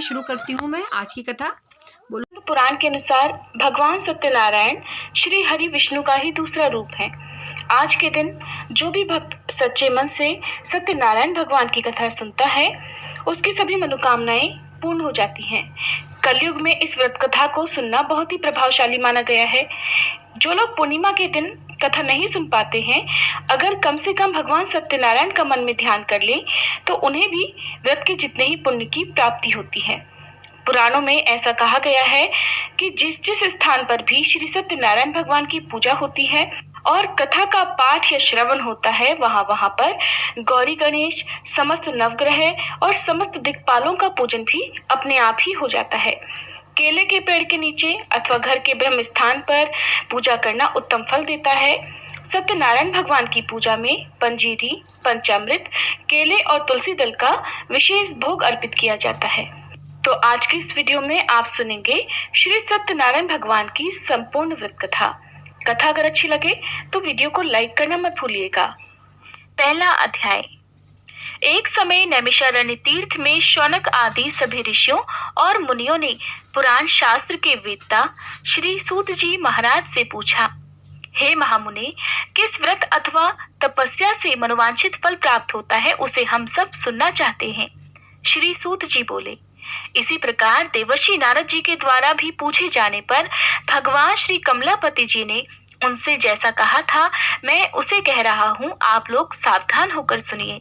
शुरू करती हूँ मैं आज की कथा। बोलो। पुराण के अनुसार भगवान सत्यनारायण श्री हरि विष्णु का ही दूसरा रूप है। आज के दिन जो भी भक्त सच्चे मन से सत्यनारायण भगवान की कथा सुनता है उसकी सभी मनोकामनाएं पूर्ण हो जाती हैं। कलयुग में इस व्रत कथा को सुनना बहुत ही प्रभावशाली माना गया है। जो लोग पूर्णिमा के दिन कथा नहीं सुन पाते हैं, अगर कम से कम भगवान सत्यनारायण का मन में ध्यान कर ले तो उन्हें भी व्रत के जितने ही पुण्य की प्राप्ति होती है। पुराणों में ऐसा कहा गया है कि जिस जिस स्थान पर भी श्री सत्यनारायण भगवान की पूजा होती है और कथा का पाठ या श्रवण होता है, वहां पर गौरी गणेश, समस्त नवग्रह और समस्त दिक्पालों का पूजन भी अपने आप ही हो जाता है। केले के पेड़ के नीचे अथवा घर के ब्रह्म स्थान पर पूजा करना उत्तम फल देता है। सत्यनारायण भगवान की पूजा में पंजीरी, पंचामृत, केले और तुलसी दल का विशेष भोग अर्पित किया जाता है। तो आज की इस वीडियो में आप सुनेंगे श्री सत्यनारायण भगवान की संपूर्ण व्रत कथा। कथा अगर अच्छी लगे तो वीडियो को लाइक करना मत भूलिएगा। पहला अध्याय। एक समय नैमिषारण्य तीर्थ में शौनक आदि सभी ऋषियों और मुनियों ने पुराण शास्त्र के वेत्ता श्री सूत जी महाराज से पूछा, हे महामुने, किस व्रत अथवा तपस्या से मनोवांछित फल प्राप्त होता है, उसे हम सब सुनना चाहते हैं। श्री सूत जी बोले, इसी प्रकार देवर्षि नारद जी के द्वारा भी पूछे जाने पर भगवान श्री कमलापति जी ने उनसे जैसा कहा था मैं उसे कह रहा हूँ, आप लोग सावधान होकर सुनिए।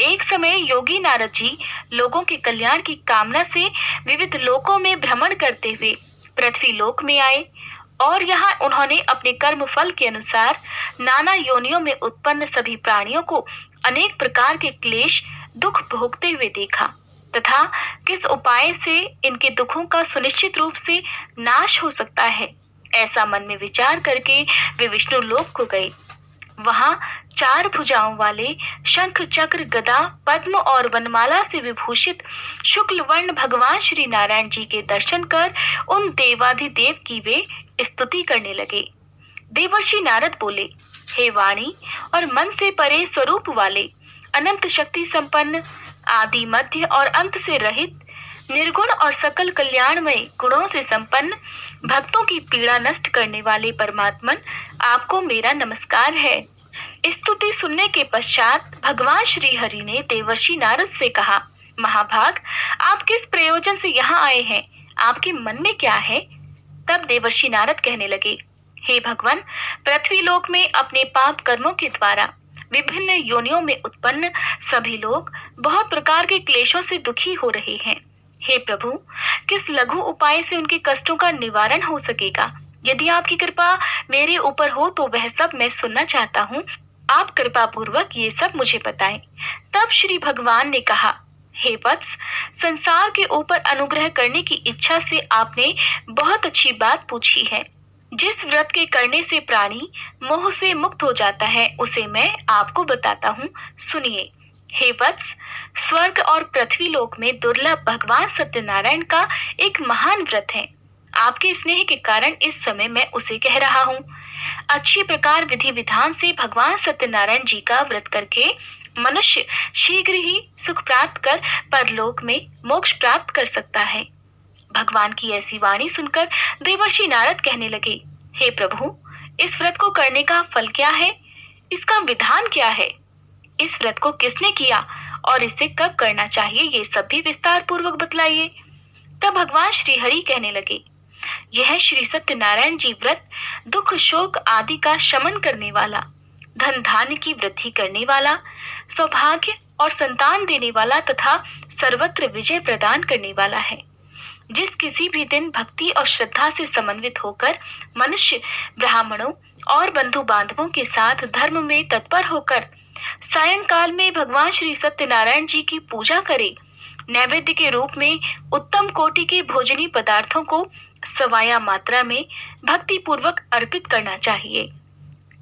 एक समय योगी नारद जी लोगों के कल्याण की कामना से विविध लोकों में भ्रमण करते हुए पृथ्वी लोक में आए और यहाँ उन्होंने अपने कर्म फल के अनुसार नाना योनियों में उत्पन्न सभी प्राणियों को अनेक प्रकार के क्लेश दुख भोगते हुए देखा तथा किस उपाय से इनके दुखों का सुनिश्चित रूप से नाश हो सकता है, ऐसा मन में विचार करके वे विष्णु लोक को गए। वहां 4 भुजाओं वाले शंख, चक्र, गदा, पद्म और वनमाला से विभूषित शुक्ल वर्ण भगवान श्री नारायण जी के दर्शन कर उन देवाधिदेव की वे स्तुति करने लगे। देवर्षि नारद बोले, हे वाणी और मन से परे स्वरूप वाले, अनंत शक्ति संपन्न, आदि मध्य और अंत से रहित, निर्गुण और सकल कल्याणमय गुणों से संपन्न, भक्तों की पीड़ा नष्ट करने वाले परमात्मन, आपको मेरा नमस्कार है। स्तुति सुनने के पश्चात भगवान श्री हरि ने देवर्षि नारद से कहा, महाभाग, आप किस प्रयोजन से यहाँ आए हैं, आपके मन में क्या है? तब देवर्षि नारद कहने लगे, हे भगवान, पृथ्वी लोक में अपने पाप कर्मों के द्वारा विभिन्न योनियों में उत्पन्न सभी लोग बहुत प्रकार के क्लेशों से दुखी हो रहे हैं। हे प्रभु, किस लघु उपाय से उनके कष्टों का निवारण हो सकेगा? यदि आपकी कृपा मेरे ऊपर हो तो वह सब मैं सुनना चाहता हूँ। आप कृपा पूर्वक ये सब मुझे बताएं। तब श्री भगवान ने कहा, हे वत्स, संसार के ऊपर अनुग्रह करने की इच्छा से आपने बहुत अच्छी बात पूछी है। जिस व्रत के करने से प्राणी मोह से मुक्त हो जाता है उसे मैं आपको बताता हूँ, सुनिए। हे वत्स, स्वर्ग और पृथ्वी लोक में दुर्लभ भगवान सत्यनारायण का एक महान व्रत है। आपके स्नेह के कारण इस समय मैं उसे कह रहा हूँ। अच्छी प्रकार विधि विधान से भगवान सत्यनारायण जी का व्रत करके मनुष्य शीघ्र ही सुख प्राप्त कर परलोक में मोक्ष प्राप्त कर सकता है। भगवान की ऐसी वाणी सुनकर देवर्षि नारद कहने लगे, हे प्रभु, इस व्रत को करने का फल क्या है? इसका विधान क्या है? इस व्रत को किसने किया और इसे कब करना चाहिए, ये सब भी विस्तार पूर्वक बतलाइए। तब भगवान श्री हरि कहने लगे, यह श्री सत्यनारायण जी व्रत दुख शोक आदि का शमन करने वाला, धन धान्य की वृद्धि करने वाला, सौभाग्य और संतान देने वाला तथा सर्वत्र विजय प्रदान करने वाला है। जिस किसी भी दिन भक्ति और श्रद्धा से समन्वित होकर मनुष्य ब्राह्मणों और बंधु बांधवों के साथ धर्म में तत्पर होकर सायंकाल में भगवान श्री सत्यनारायण जी की पूजा करे, नैवेद्य के रूप में उत्तम कोटि के भोजनी पदार्थों को सवाया मात्रा में भक्ति पूर्वक अर्पित करना चाहिए।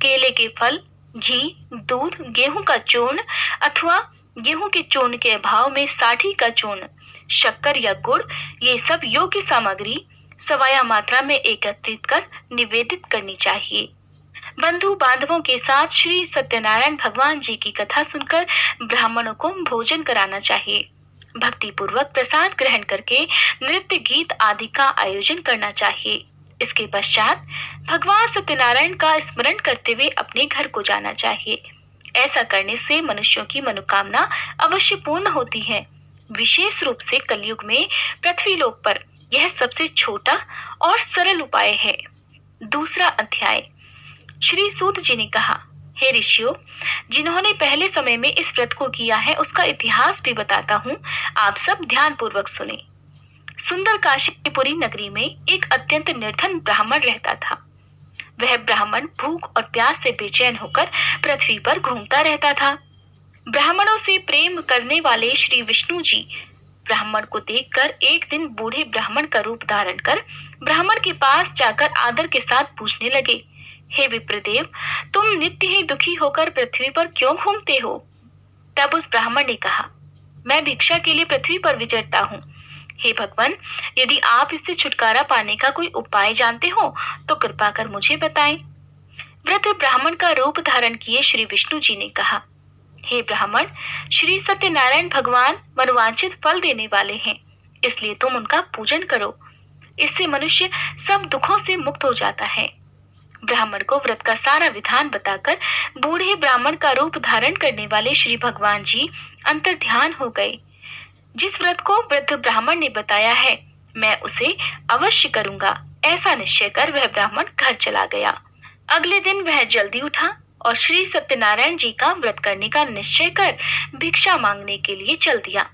केले के फल, घी, दूध, गेहूं का चूर्ण अथवा गेहूं के चूर्ण के अभाव में साठी का चूर्ण, शक्कर या गुड़, ये सब योग्य सामग्री सवाया मात्रा में एकत्रित कर निवेदित करनी चाहिए। बंधु बांधवों के साथ श्री सत्यनारायण भगवान जी की कथा सुनकर ब्राह्मणों को भोजन कराना चाहिए। भक्ति पूर्वक प्रसाद ग्रहण करके नृत्य गीत आदि का आयोजन करना चाहिए। इसके पश्चात भगवान सत्यनारायण का स्मरण करते हुए अपने घर को जाना चाहिए। ऐसा करने से मनुष्यों की मनोकामना अवश्य पूर्ण होती है। विशेष रूप से कलयुग में पृथ्वी लोक पर यह सबसे छोटा और सरल उपाय है। दूसरा अध्याय। श्री सूत जी ने कहा, हे ऋषियों, जिन्होंने पहले समय में इस व्रत को किया है उसका इतिहास भी बताता हूँ, आप सब ध्यान पूर्वक सुने। सुंदर काशीपुरी नगरी में एक अत्यंत निर्धन ब्राह्मण रहता था। वह ब्राह्मण भूख और प्यास से बेचैन होकर पृथ्वी पर घूमता रहता था। ब्राह्मणों से प्रेम करने वाले श्री विष्णु जी ब्राह्मण को देखकर एक दिन बूढ़े ब्राह्मण का रूप धारण कर ब्राह्मण के पास जाकर आदर के साथ पूछने लगे, हे विप्रदेव, तुम नित्य ही दुखी होकर पृथ्वी पर क्यों घूमते हो? तब उस ब्राह्मण ने कहा, मैं भिक्षा के लिए पृथ्वी पर विचरता हूँ। हे भगवान, यदि आप इससे छुटकारा पाने का कोई उपाय जानते हो तो कृपा कर मुझे बताएं। वृद्ध ब्राह्मण का रूप धारण किए श्री विष्णु जी ने कहा, हे ब्राह्मण, श्री सत्यनारायण भगवान मनोवांछित फल देने वाले हैं, इसलिए तुम उनका पूजन करो। इससे मनुष्य सब दुखों से मुक्त हो जाता है। ब्राह्मण को व्रत का सारा विधान बताकर बूढ़े ब्राह्मण का रूप धारण करने वाले श्री भगवान जी अंतर ध्यान हो गए। जिस व्रत को वृद्ध ब्राह्मण ने बताया है, मैं उसे अवश्य करूंगा, ऐसा निश्चय कर वह ब्राह्मण घर चला गया। अगले दिन वह जल्दी उठा और श्री सत्यनारायण जी का व्रत करने का निश्चय कर भिक्षा मांगने के लिए चल दिया।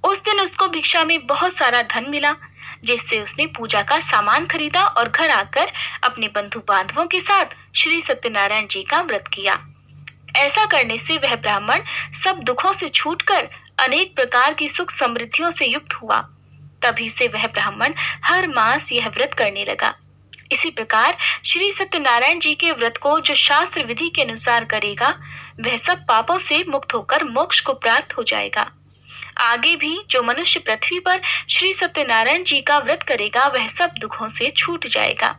उस दिन उसको भिक्षा में बहुत सारा धन मिला, जिससे उसने पूजा का सामान खरीदा और घर आकर अपने बंधु बांधवों के साथ श्री सत्यनारायण जी का व्रत किया। ऐसा करने से वह ब्राह्मण सब दुखों से छूटकर अनेक प्रकार की सुख समृद्धियों से युक्त हुआ। तभी से वह ब्राह्मण हर मास यह व्रत करने लगा। इसी प्रकार श्री सत्यनारायण जी के व्रत को जो शास्त्र विधि के अनुसार करेगा, वह सब पापों से मुक्त होकर मोक्ष को प्राप्त हो जाएगा। आगे भी जो मनुष्य पृथ्वी पर श्री सत्यनारायण जी का व्रत करेगा, वह सब दुखों से छूट जाएगा।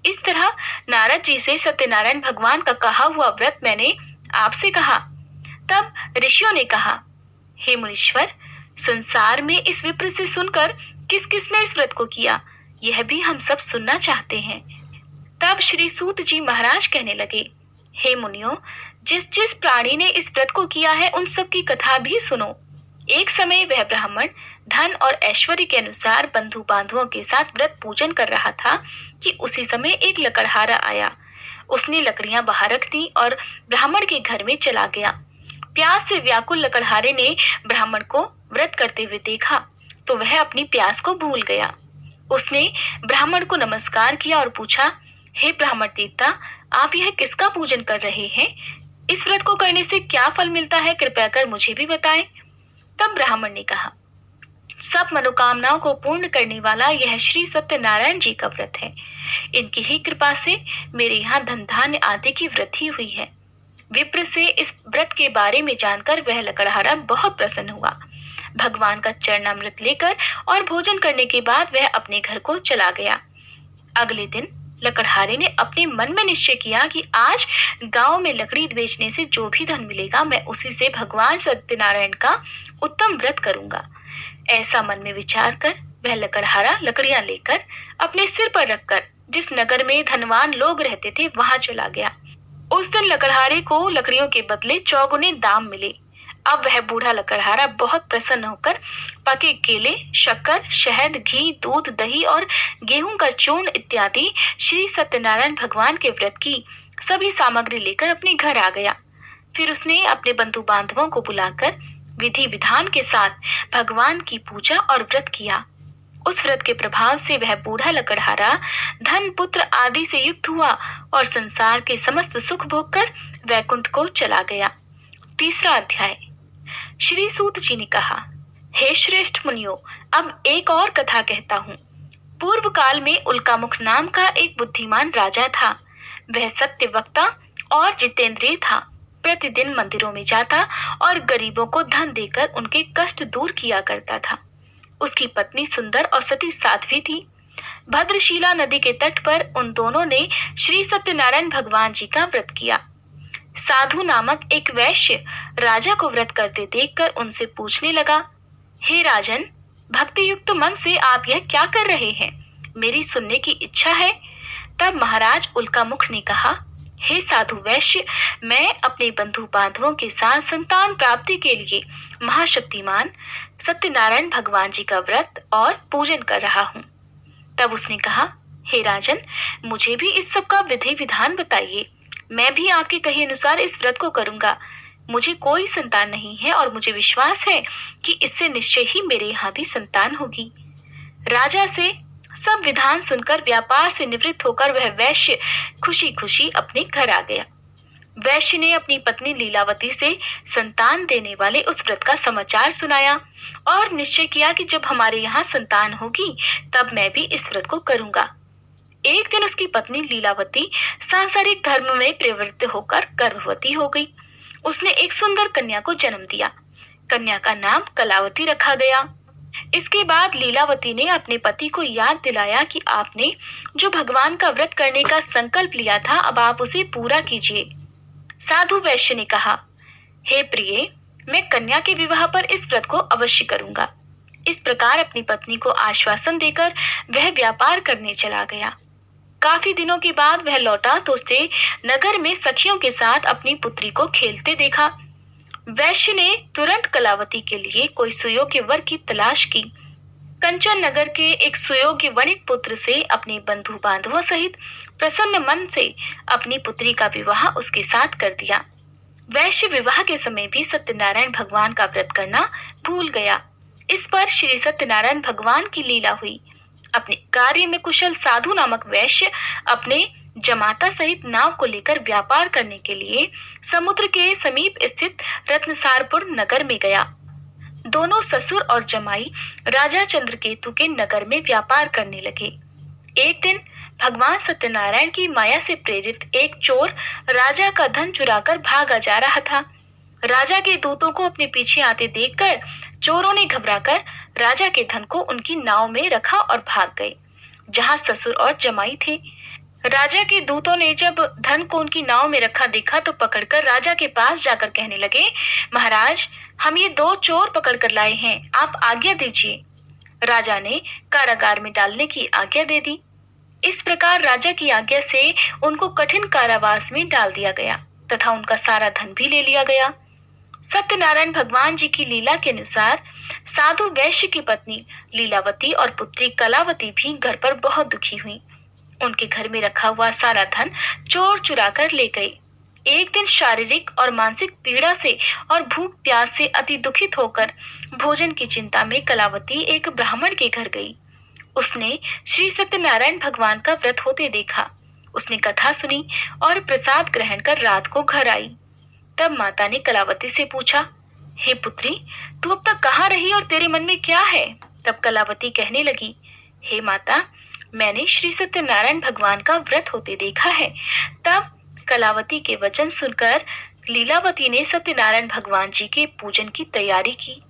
इस तरह नारद जी से सत्यनारायण भगवान का कहा हुआ व्रत मैंने आपसे कहा। तब ऋषियों ने कहा, हे मुनीश्वर, संसार में इस विप्र से सुनकर किस किसने इस व्रत को किया, यह भी हम सब सुनना चाहते हैं। तब श्री सूत जी महाराज कहने लगे, हे मुनियों, जिस जिस प्राणी ने इस व्रत को किया है उन सब की कथा भी सुनो। एक समय वह ब्राह्मण धन और ऐश्वर्य के अनुसार बंधु बांधवों के साथ व्रत पूजन कर रहा था कि उसी समय एक लकड़हारा आया। उसने लकड़ियां बाहर रख दी और ब्राह्मण के घर में चला गया। प्यास से व्याकुल लकड़हारे ने ब्राह्मण को व्रत करते हुए देखा तो वह अपनी प्यास को भूल गया। उसने ब्राह्मण को नमस्कार किया और पूछा, हे ब्राह्मण देवता, आप यह किसका पूजन कर रहे हैं? इस व्रत को करने से क्या फल मिलता है, कृपया कर मुझे भी बताएं। तब ब्राह्मण ने कहा, सब मनोकामनाओं को पूर्ण करने वाला यह श्री सत्यनारायण जी का व्रत है। इनकी ही कृपा से मेरे यहाँ धन धान्य आदि की वृद्धि हुई है। विप्र से इस व्रत के बारे में जानकर वह लकड़हारा बहुत प्रसन्न हुआ। भगवान का चरणामृत लेकर और भोजन करने के बाद वह अपने घर को चला गया। अगले दिन लकड़हारे ने अपने मन में निश्चय किया कि आज गांव में लकड़ी बेचने से जो भी धन मिलेगा, मैं उसी से भगवान सत्यनारायण का उत्तम व्रत करूंगा। ऐसा मन में विचार कर वह लकड़हारा लकड़ियां लेकर अपने सिर पर रखकर जिस नगर में धनवान लोग रहते थे वहां चला गया। उस दिन लकड़हारे को लकड़ियों के बदले चौगुने दाम मिले। अब वह बूढ़ा लकड़हारा बहुत प्रसन्न होकर पके केले, शक्कर, शहद, घी, दूध, दही और गेहूं का चूर्ण इत्यादि श्री सत्यनारायण भगवान के व्रत की सभी सामग्री लेकर अपने घर आ गया। फिर उसने अपने बंधु बांधवों को बुलाकर विधि विधान के साथ भगवान की पूजा और व्रत किया। उस व्रत के प्रभाव से वह बूढ़ा लकड़हारा धन, पुत्र आदि से युक्त हुआ और संसार के समस्त सुख भोग कर वैकुंठ को चला गया। तीसरा अध्याय। श्री सूत जी ने कहा, हे श्रेष्ठ मुनियों, अब एक और कथा कहता हूँ। पूर्व काल में उल्कामुख नाम का एक बुद्धिमान राजा था। वह सत्य वक्ता और जितेंद्रिय था। प्रतिदिन मंदिरों में जाता और गरीबों को धन देकर उनके कष्ट दूर किया करता था। उसकी पत्नी सुंदर और सती साध्वी थी। भद्रशिला नदी के तट पर उन दोनों ने श्री सत्यनारायण भगवान जी का व्रत किया। साधु नामक एक वैश्य राजा को व्रत करते देखकर उनसे पूछने लगा, हे राजन, भक्ति युक्त मन से आप यह क्या कर रहे हैं? मेरी सुनने की इच्छा है। तब महाराज उल्कामुख ने कहा, हे साधु वैश्य, मैं अपने बंधु बांधवों के साथ संतान प्राप्ति के लिए महाशक्तिमान सत्यनारायण भगवान जी का व्रत और पूजन कर रहा हूँ। तब उसने कहा, हे राजन, मुझे भी इस सब का विधि विधान बताइए। मैं भी आपके कहे अनुसार इस व्रत को करूंगा। मुझे कोई संतान नहीं है और मुझे विश्वास है कि इससे निश्चय ही मेरे यहाँ भी संतान होगी। राजा से सब विधान सुनकर व्यापार से निवृत्त होकर वह वैश्य खुशी खुशी अपने घर आ गया। वैश्य ने अपनी पत्नी लीलावती से संतान देने वाले उस व्रत का समाचार सुनाया और निश्चय किया कि जब हमारे यहाँ संतान होगी तब मैं भी इस व्रत को करूंगा। एक दिन उसकी पत्नी लीलावती सांसारिक धर्म में प्रवृत्त होकर गर्भवती हो गई। उसने एक सुंदर कन्या को जन्म दिया। कन्या का नाम कलावती रखा गया। इसके बाद लीलावती ने अपने पति को याद दिलाया कि आपने जो भगवान का व्रत करने का संकल्प लिया था, अब आप उसे पूरा कीजिए। साधु वैश्य ने कहा, हे प्रिय, मैं कन्या के विवाह पर इस व्रत को अवश्य करूंगा। इस प्रकार अपनी पत्नी को आश्वासन देकर वह व्यापार करने चला गया। काफी दिनों के बाद वह लौटा तो उसने नगर में सखियों के साथ अपनी पुत्री को खेलते देखा। वैश्य ने तुरंत कलावती के लिए कोई सुयोग्य वर की तलाश की। कंचन नगर के एक सुयोग्य वणिक पुत्र से अपने बंधु बांधवों सहित प्रसन्न मन से अपनी पुत्री का विवाह उसके साथ कर दिया। वैश्य विवाह के समय भी सत्यनारायण भगवान का व्रत करना भूल गया। इस पर श्री सत्यनारायण भगवान की लीला हुई। अपने कार्य में कुशल साधु नामक वैश्य अपने जमाता सहित नाव को लेकर व्यापार करने के लिए समुद्र के समीप स्थित रत्नसारपुर नगर में गया। दोनों ससुर और जमाई राजा चंद्रकेतु के नगर में व्यापार करने लगे। एक दिन भगवान सत्यनारायण की माया से प्रेरित एक चोर राजा का धन चुराकर भागा जा रहा था। राजा के दूतों को अपने पीछे आते देखकर चोरों ने घबराकर राजा के धन को उनकी नाव में रखा और भाग गए, जहां ससुर और जमाई थे। राजा के दूतों ने जब धन को उनकी नाव में रखा देखा तो पकड़कर राजा के पास जाकर कहने लगे, महाराज, हम ये दो चोर पकड़कर लाए हैं, आप आज्ञा दीजिए। राजा ने कारागार में डालने की आज्ञा दे दी। इस प्रकार राजा की आज्ञा से उनको कठिन कारावास में डाल दिया गया तथा उनका सारा धन भी ले लिया गया। सत्यनारायण भगवान जी की लीला के अनुसार साधु वैश्य की पत्नी लीलावती और पुत्री कलावती भी घर पर बहुत दुखी हुई। उनके घर में रखा हुआ सारा धन चोर चुरा कर ले गए। एक दिन शारीरिक और मानसिक पीड़ा से और भूख प्यास से अति दुखित होकर भोजन की चिंता में कलावती एक ब्राह्मण के घर गई। उसने श्री सत्यनारायण भगवान का व्रत होते देखा। उसने कथा सुनी और प्रसाद ग्रहण कर रात को घर आई। तब माता ने कलावती से पूछा, हे पुत्री, तू अब तक कहाँ रही और तेरे मन में क्या है? तब कलावती कहने लगी, हे माता, मैंने श्री सत्यनारायण भगवान का व्रत होते देखा है। तब कलावती के वचन सुनकर लीलावती ने सत्यनारायण भगवान जी के पूजन की तैयारी की।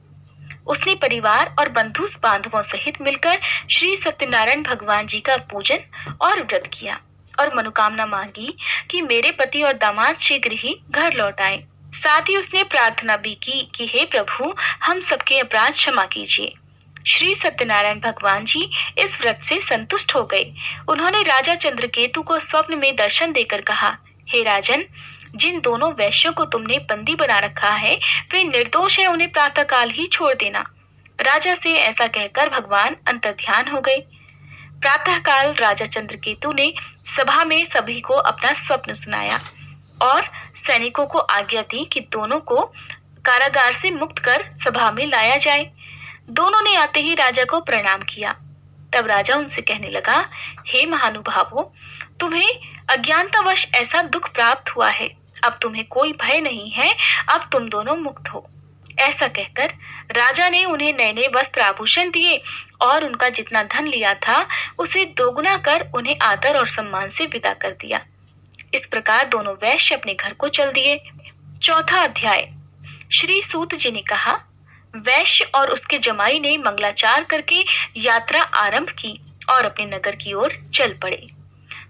उसने परिवार और बंधु बांधवों सहित मिलकर श्री सत्यनारायण भगवान जी का पूजन और व्रत किया और मनोकामना मांगी कि मेरे पति और दामाद शीघ्र ही घर लौट आए। साथ ही उसने प्रार्थना भी की कि हे प्रभु, हम सबके अपराध क्षमा कीजिए। श्री सत्यनारायण भगवान जी इस व्रत से संतुष्ट हो गए। उन्होंने राजा चंद्रकेतु को स्वप्न में दर्शन देकर कहा, हे राजन, जिन दोनों वैश्यों को तुमने बंदी बना रखा है वे निर्दोष है, उन्हें प्रातःकाल ही छोड़ देना। राजा से ऐसा कहकर भगवान अंतर्ध्यान हो गए। प्रातःकाल राजा चंद्रकेतु ने सभा में सभी को अपना स्वप्न सुनाया और सैनिकों को आज्ञा दी कि दोनों को कारागार से मुक्त कर सभा में लाया जाए। दोनों ने आते ही राजा को प्रणाम किया। तब राजा उनसे कहने लगा, हे महानुभावों, तुम्हें अज्ञानतावश ऐसा दुख प्राप्त हुआ है। अब तुम्हें कोई भय नहीं है, अब तुम दोनों मुक्त हो। ऐसा कहकर राजा ने उन्हें नए नए वस्त्र आभूषण दिए और उनका जितना धन लिया था उसे दोगुना कर उन्हें आदर और सम्मान से विदा कर दिया। इस प्रकार दोनों वैश्य अपने घर को चल दिए। चौथा अध्याय। श्री सूत जी ने कहा, वैश्य और उसके जमाई ने मंगलाचार करके यात्रा आरंभ की और अपने नगर की ओर चल पड़े।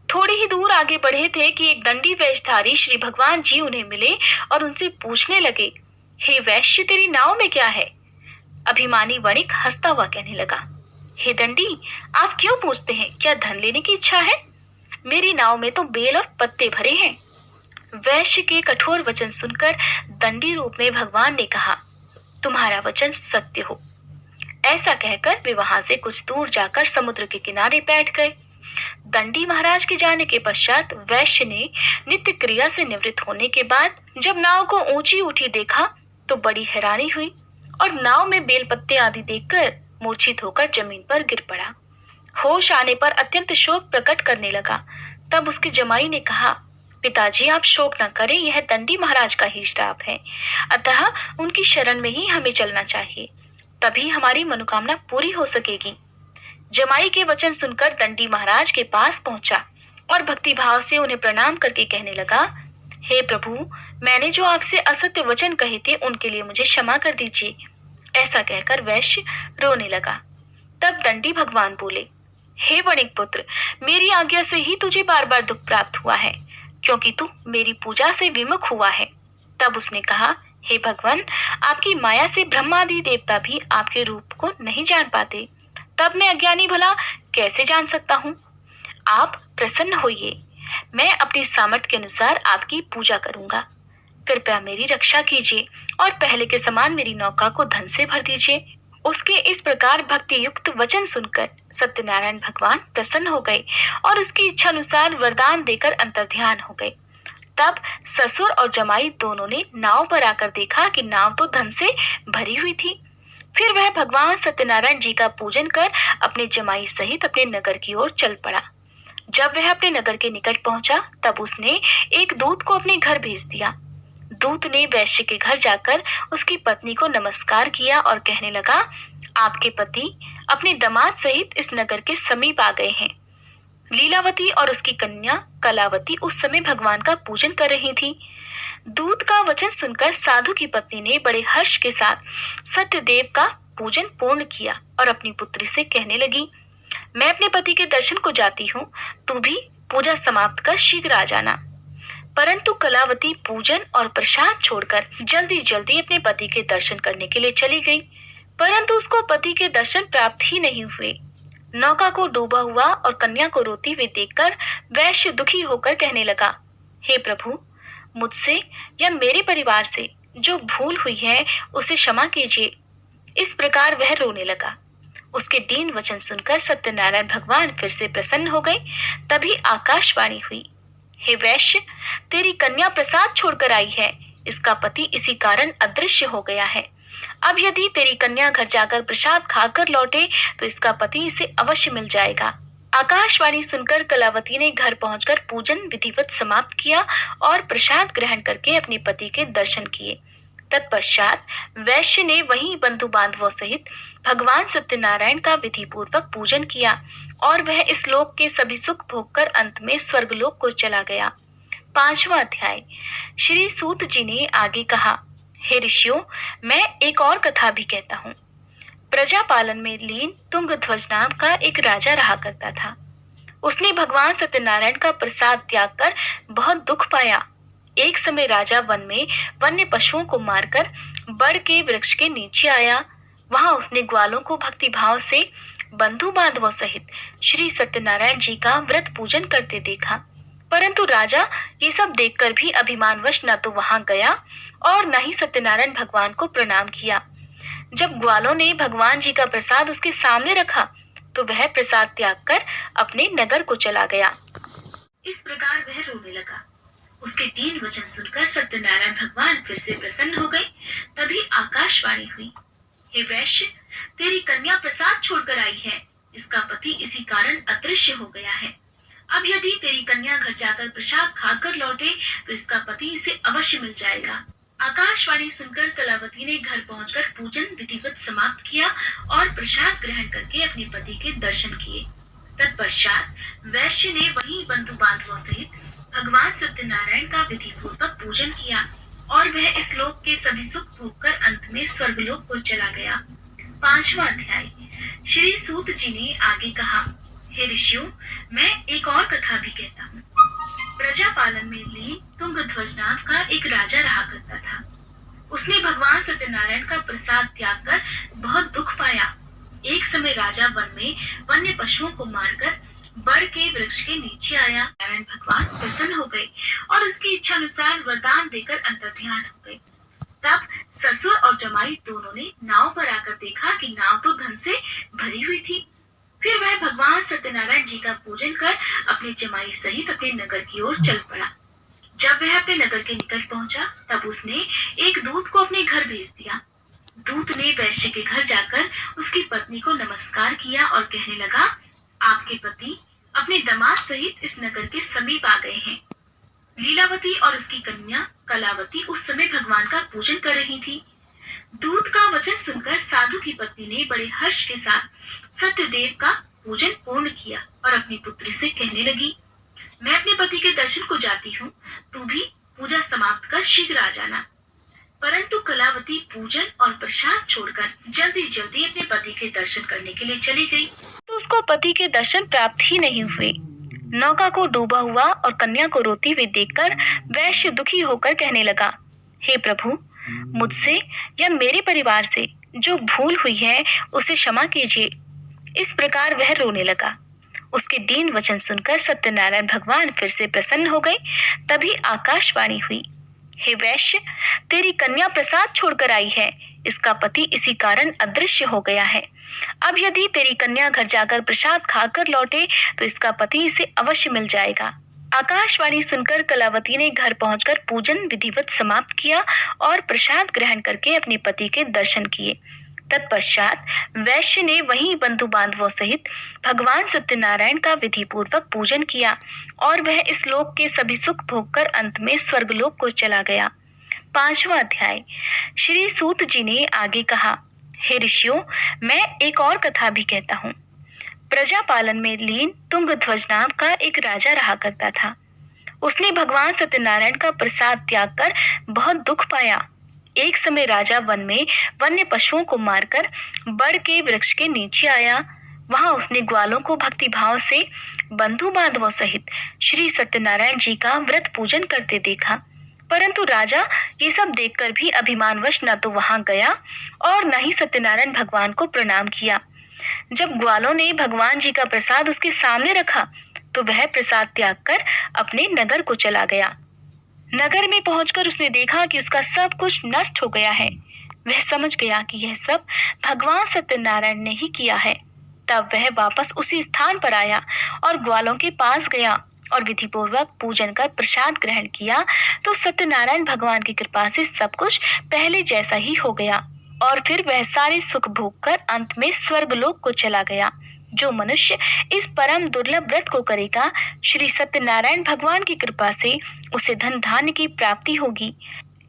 थोड़ी ही दूर आगे बढ़े थे कि एक दंडी वेशधारी श्री भगवान जी उन्हें मिले और उनसे पूछने लगे, हे वैश्य, तेरी नाव में क्या है? अभिमानी वणिक हंसता हुआ कहने लगा, हे दंडी, आप क्यों पूछते हैं? क्या धन लेने की इच्छा है? मेरी नाव में तो बेल और पत्ते भरे हैं। वैश्य के कठोर वचन सुनकर दंडी रूप में भगवान ने कहा, तुम्हारा वचन सत्य हो। ऐसा कहकर वे वहां से कुछ दूर जाकर समुद्र के किनारे बैठ गए। दंडी महाराज के जाने के पश्चात वैश्य ने नित्य क्रिया से निवृत्त होने के बाद जब नाव को ऊंची उठी देखा तो बड़ी हैरानी हुई और नाव में बेलपत्ते आदि देखकर मूर्छित होकर जमीन पर गिर पड़ा। होश आने पर अत्यंत शोक प्रकट करने लगा। तब उसके जमाई ने कहा, पिताजी आप शोक न करें, यह दंडी महाराज का ही श्राप है, अतः उनकी शरण में ही हमें चलना चाहिए, तभी हमारी मनोकामना पूरी हो सकेगी। जमाई के वचन सुनकर दंडी महाराज के पास पहुंचा और भक्ति भाव से उन्हें प्रणाम करके कहने लगा, हे प्रभु, मैंने जो आपसे असत्य वचन कहे थे उनके लिए मुझे क्षमा कर दीजिए। ऐसा कहकर वैश्य रोने लगा। तब दंडी भगवान बोले, हे वणिक पुत्र, मेरी आज्ञा से ही तुझे बार बार दुख प्राप्त हुआ है, क्योंकि तू मेरी पूजा से विमुख हुआ है। तब उसने कहा, हे भगवान, आपकी माया से ब्रह्मादि देवता भी आपके रूप को नहीं जान पाते, तब मैं अज्ञानी भला कैसे जान सकता हूँ? आप प्रसन्न होइए, मैं अपनी सामर्थ्य के अनुसार आपकी पूजा करूंगा। कृपया मेरी रक्षा कीजिए और पहले के समान मेरी नौका को धन से भर दीजिए। उसके इस प्रकार भक्ति युक्त वचन सुनकर सत्यनारायण भगवान प्रसन्न हो गए और उसकी इच्छा अनुसार वरदान देकर अंतर्ध्यान हो गए। तब ससुर और जमाई दोनों ने नाव पर आकर देखा कि नाव तो धन से भरी हुई थी। फिर वह भगवान सत्यनारायण जी का पूजन कर अपने जमाई सहित अपने नगर की ओर चल पड़ा। जब वह अपने नगर के निकट पहुंचा तब उसने एक दूत को अपने घर भेज दिया। दूत ने वैश्य के घर जाकर उसकी पत्नी को नमस्कार किया और कहने लगा, आपके पति अपने दामाद सहित इस नगर के समीप आ गए हैं। लीलावती और उसकी कन्या कलावती उस समय भगवान का पूजन कर रही थी। दूत का वचन सुनकर साधु की पत्नी ने बड़े हर्ष के साथ सत्यदेव का पूजन पूर्ण किया और अपनी पुत्री से कहने लगी, मैं अपने पति के दर्शन को जाती हूँ, तू भी पूजा समाप्त कर शीघ्र आ जाना। परंतु कलावती पूजन और प्रसाद छोड़कर जल्दी जल्दी अपने पति के दर्शन करने के लिए चली गई, परंतु उसको पति के दर्शन प्राप्त ही नहीं हुए। नौका को डूबा हुआ और कन्या को रोती हुई देखकर वैश्य दुखी होकर कहने लगा, हे प्रभु, मुझसे या मेरे परिवार से जो भूल हुई है उसे क्षमा कीजिए। इस प्रकार वह रोने लगा। उसके दीन वचन सुनकर सत्यनारायण भगवान फिर से प्रसन्न हो गए। तभी आकाशवाणी हुई, हे वैश्य, तेरी कन्या प्रसाद छोड़कर आई है, इसका पति इसी कारण अदृश्य हो गया है। अब यदि तेरी कन्या घर जाकर प्रसाद खाकर लौटे तो इसका पति इसे अवश्य मिल जाएगा। आकाशवाणी सुनकर कलावती ने घर पहुंचकर पूजन विधिवत समाप्त किया और प्रसाद ग्रहण करके अपने पति के दर्शन किए। तत्पश्चात वैश्य ने वहीं बंधु बांधवों सहित भगवान सत्यनारायण का विधि पूर्वक पूजन किया और वह इस लोक के सभी सुख भोगकर अंत में स्वर्गलोक को चला गया। 5वां अध्याय। श्री सूत जी ने आगे कहा, हे ऋषियों, मैं एक और कथा भी कहता हूँ। प्रजा पालन में लीन तुंगध्वज नाम का एक राजा रहा करता था। उसने भगवान सत्यनारायण का प्रसाद त्याग कर बहुत दुख पाया। एक समय राजा वन में वन्य पशुओं को मारकर बड़ के वृक्ष के नीचे आया। वहां उसने ग्वालों को भक्ति भाव से बंधु बांधवों सहित श्री सत्यनारायण जी का व्रत पूजन करते देखा, परंतु राजा ये सब देखकर भी अभिमानवश न तो वहां गया और न ही सत्यनारायण भगवान को प्रणाम किया। जब ग्वालों ने भगवान जी का प्रसाद उसके सामने रखा तो वह प्रसाद त्याग कर अपने नगर को चला गया। इस प्रकार वह रोने लगा। उसके 3 वचन सुनकर सत्यनारायण भगवान फिर से प्रसन्न हो गए। तभी आकाशवाणी हुई, हे वैश्य, तेरी कन्या प्रसाद छोड़कर आई है, इसका पति इसी कारण अदृश्य हो गया है। अब यदि तेरी कन्या घर जाकर प्रसाद खाकर लौटे तो इसका पति इसे अवश्य मिल जाएगा। आकाशवाणी सुनकर कलावती ने घर पहुंचकर पूजन विधिवत समाप्त किया और प्रसाद ग्रहण करके अपने पति के दर्शन किए। तत्पश्चात वैश्य ने वहीं बंधु बांधवों सहित भगवान सत्यनारायण का विधि पूर्वक पूजन किया और वह इस लोक के सभी सुख भोगकर अंत में स्वर्गलोक को चला गया। 5वां अध्याय। श्री सूत जी ने आगे कहा, हे ऋषियों, मैं एक और कथा भी कहता हूँ। प्रजा पालन में लीन तुंगध्वज नाम का एक राजा रहा करता था। उसने भगवान सत्यनारायण का प्रसाद त्याग कर बहुत दुख पाया। एक समय राजा वन में वन्य पशुओं को मारकर बड़ के वृक्ष के नीचे आया। नारायण भगवान प्रसन्न हो गए और उसकी इच्छा अनुसार वरदान देकर अंतर्ध्यान हो गए। तब ससुर और जमाई दोनों ने नाव पर आकर देखा कि नाव तो धन से भरी हुई थी। फिर वह भगवान सत्यनारायण जी का पूजन कर अपने जमाई सहित अपने नगर की ओर चल पड़ा। जब वह अपने नगर के निकट पहुंचा तब उसने एक दूत को अपने घर भेज दिया। दूत ने वैश्य के घर जाकर उसकी पत्नी को नमस्कार किया और कहने लगा, आपके पति अपने दामाद सहित इस नगर के समीप आ गए हैं। लीलावती और उसकी कन्या कलावती उस समय भगवान का पूजन कर रही थी। दूत का वचन सुनकर साधु की पत्नी ने बड़े हर्ष के साथ सत्यदेव का पूजन पूर्ण किया और अपनी पुत्री से कहने लगी, मैं अपने पति के दर्शन को जाती हूँ, तू भी पूजा समाप्त कर शीघ्र आ जाना। परंतु कलावती पूजन और प्रसाद छोड़कर जल्दी जल्दी अपने पति के दर्शन करने के लिए चली गई, तो उसको पति के दर्शन प्राप्त ही नहीं हुए। नौका को डूबा हुआ और कन्या को रोती हुई देखकर वैश्य दुखी होकर कहने लगा, हे प्रभु, मुझसे या मेरे परिवार से जो भूल हुई है उसे क्षमा कीजिए। इस प्रकार वह रोने लगा। उसके दीन वचन सुनकर सत्यनारायण भगवान फिर से प्रसन्न हो गए। तभी आकाशवाणी हुई, हे वैश्य, तेरी कन्या प्रसाद छोड़कर आई है, इसका पति इसी कारण अदृश्य हो गया है। अब यदि तेरी कन्या घर जाकर प्रसाद खाकर लौटे तो इसका पति इसे अवश्य मिल जाएगा। आकाशवाणी सुनकर कलावती ने घर पहुंचकर पूजन विधिवत समाप्त किया और प्रसाद ग्रहण करके अपने पति के दर्शन किए। तत्पश्चात वैश्य ने वहीं बंधु बांधवों सहित भगवान सत्यनारायण का विधि पूर्वक पूजन किया और वह इस लोक के सभी सुख भोगकर अंत में स्वर्गलोक को चला गया। 5वां अध्याय। श्री सूत जी ने आगे कहा, हे ऋषियों, मैं एक और कथा भी कहता हूँ। प्रजा पालन में लीन तुंगध्वज नाम का एक राजा रहा करता था। उसने भगवान सत्यनारायण का प्रसाद त्याग कर बहुत दुख पाया। एक समय राजा वन में वन्य पशुओं को मारकर बड़ के वृक्ष के नीचे आया। वहां उसने ग्वालों को भक्ति भाव से बंधु बांधवों सहित श्री सत्यनारायण जी का व्रत पूजन करते देखा। परंतु राजा ये सब देखकर भी अभिमानवश न तो वहां गया और न ही सत्यनारायण भगवान को प्रणाम किया। जब ग्वालों ने भगवान जी का प्रसाद उसके सामने रखा तो वह प्रसाद त्याग कर अपने नगर को चला गया। नगर में पहुंचकर उसने देखा कि उसका सब कुछ नष्ट हो गया है। वह समझ गया कि यह सब भगवान सत्यनारायण ने ही किया है। तब वह वापस उसी स्थान पर आया और ग्वालों के पास गया और विधि पूर्वक पूजन कर प्रसाद ग्रहण किया तो सत्यनारायण भगवान की कृपा से सब कुछ पहले जैसा ही हो गया और फिर वह सारे सुख भोग कर अंत में स्वर्गलोक को चला गया। जो मनुष्य इस परम दुर्लभ व्रत को करेगा, श्री सत्यनारायण भगवान की कृपा से उसे धन धान्य की प्राप्ति होगी।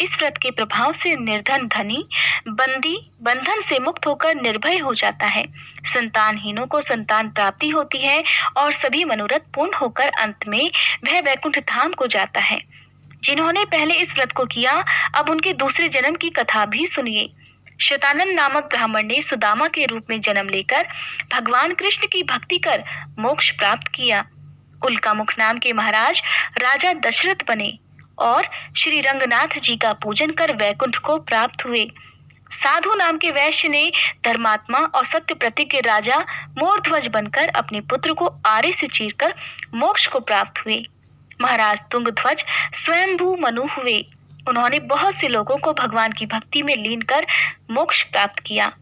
इस व्रत के प्रभाव से निर्धन धनी बंदी बंधन से मुक्त होकर निर्भय हो जाता है। संतानहीनों को संतान प्राप्ति होती है और सभी मनोरथ पूर्ण होकर अंत में वह वैकुंठ धाम को जाता है। जिन्होंने पहले इस व्रत को किया, अब उनके दूसरे जन्म की कथा भी सुनिए। शतानंद नामक ब्राह्मण ने सुदामा के रूप में जन्म लेकर भगवान कृष्ण की भक्ति कर मोक्ष प्राप्त किया। उल्कामुख नाम के महाराज राजा दशरथ बने और श्री रंगनाथ जी का पूजन कर वैकुंठ को प्राप्त हुए। साधु नाम के वैश्य ने धर्मात्मा और सत्य प्रतिज्ञ राजा मोरध्वज बनकर अपने पुत्र को आरे से चीरकर मोक्ष को प्राप्त हुए। महाराज तुंगध्वज स्वयंभू मनु हुए। उन्होंने बहुत से लोगों को भगवान की भक्ति में लीन कर मोक्ष प्राप्त किया।